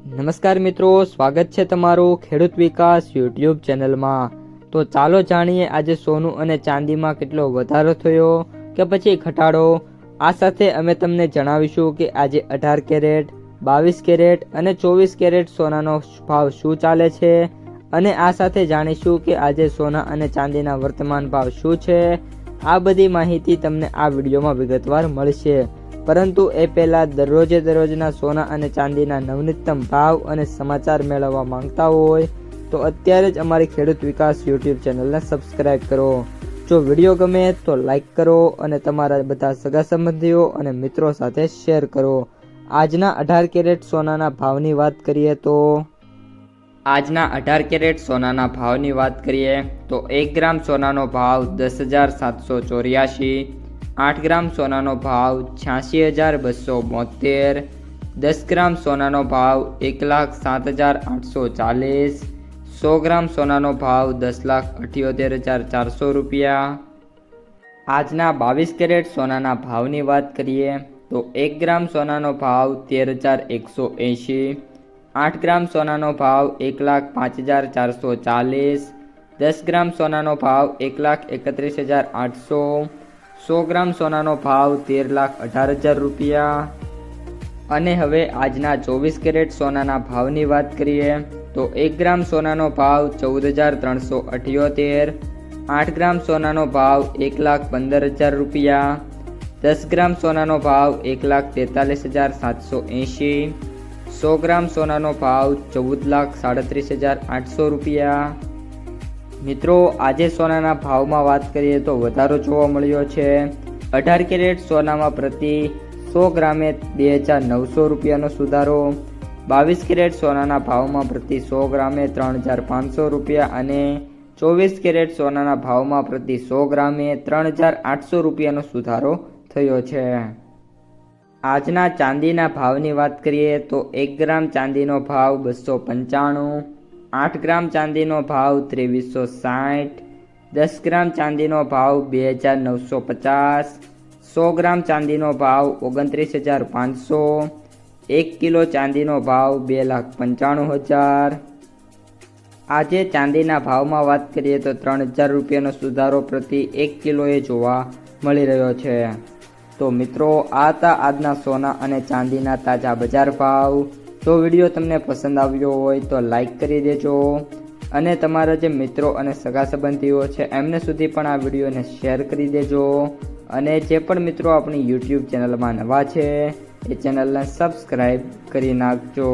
નમસ્કાર મિત્રો, સ્વાગત છે તમારું ખેડૂત વિકાસ યુટ્યુબ ચેનલમાં। તો ચાલો જાણીએ આજે સોનું અને ચાંદીમાં કેટલો વધારો થયો કે પછી ઘટાડો। આ સાથે અમે તમને જણાવીશું કે આજે 18 કેરેટ, 22 કેરેટ અને 24 કેરેટ સોનાનો ભાવ શું ચાલે છે અને આ સાથે જાણીશું કે આજે સોના અને ચાંદીના વર્તમાન ભાવ શું છે। આ બધી માહિતી તમને આ વિડીયોમાં વિગતવાર મળશે, પરંતુ એ પહેલાં દરરોજના સોના અને ચાંદીના નવનીતમ ભાવ અને સમાચાર મેળવવા માંગતા હોય તો અત્યારે જ અમારી ખેડૂત વિકાસ યુટ્યુબ ચેનલને સબસ્ક્રાઈબ કરો। જો વિડીયો ગમે તો લાઈક કરો અને તમારા બધા સગા સંબંધીઓ અને મિત્રો સાથે શેર કરો। આજના 18 કેરેટ સોનાના ભાવની વાત કરીએ તો આજના 18 કેરેટ સોનાના ભાવની વાત કરીએ તો 1 ગ્રામ સોનાનો ભાવ 10,784, 8 ગ્રામ સોનાનો ભાવ 86,272, 10 ગ્રામ સોનાનો ભાવ 1,07,840, 100 ગ્રામ સોનાનો ભાવ 10,78,400 રૂપિયા। આજના 22 કેરેટ સોનાના ભાવની વાત કરીએ તો 1 ગ્રામ સોનાનો ભાવ 13,180, 8 ગ્રામ સોનાનો ભાવ 1,05,440, 10 ગ્રામ સોનાનો ભાવ 1,31,800, 100 ગ્રામ સોનાનો ભાવ 13,18,000 રૂપિયા। અને હવે આજના 24 કેરેટ સોનાના ભાવની વાત કરીએ તો 1 ગ્રામ સોનાનો ભાવ 14,378, 8 ગ્રામ સોનાનો ભાવ 1,15,000 રૂપિયા, 10 ગ્રામ સોનાનો ભાવ 1,43,780, 100 ગ્રામ સોનાનો ભાવ 14,37,800 રૂપિયા। મિત્રો, આજે સોનાના ભાવમાં વાત કરીએ તો વધારો જોવા મળ્યો છે। 18 કેરેટ સોનામાં પ્રતિ 100 ગ્રામે 2,900 રૂપિયાનો સુધારો, 22 કેરેટ સોનાના ભાવમાં પ્રતિ 100 ગ્રામે 3,500 રૂપિયા અને 24 કેરેટ સોનાના ભાવમાં પ્રતિ 100 ગ્રામે 3,800 રૂપિયાનો સુધારો થયો છે। આજના ચાંદીના ભાવની વાત કરીએ તો 1 ગ્રામ ચાંદીનો ભાવ 295, 8 ગ્રામ ચાંદીનો ભાવ 2360, 10 ગ્રામ ચાંદીનો ભાવ 2,950, 100 ગ્રામ ચાંદીનો ભાવ 29,500, 1 કિલો ચાંદીનો ભાવ 2,95,000। આજે ચાંદીના ભાવમાં વાત કરીએ તો 3,000 રૂપિયાનો સુધારો પ્રતિ 1 કિલોએ જોવા મળી રહ્યો છે। તો મિત્રો, આ હતા આજના સોના અને ચાંદીના તાજા બજાર ભાવ। જો વિડીયો તમને પસંદ આવ્યો હોય તો લાઈક કરી દેજો અને તમારા જે મિત્રો અને સગા સંબંધીઓ છે એમને સુધી પણ આ વિડીયોને શેર કરી દેજો અને જે પણ મિત્રો આપણી યુટ્યુબ ચેનલમાં નવા છે એ ચેનલને સબસ્ક્રાઈબ કરી નાખજો।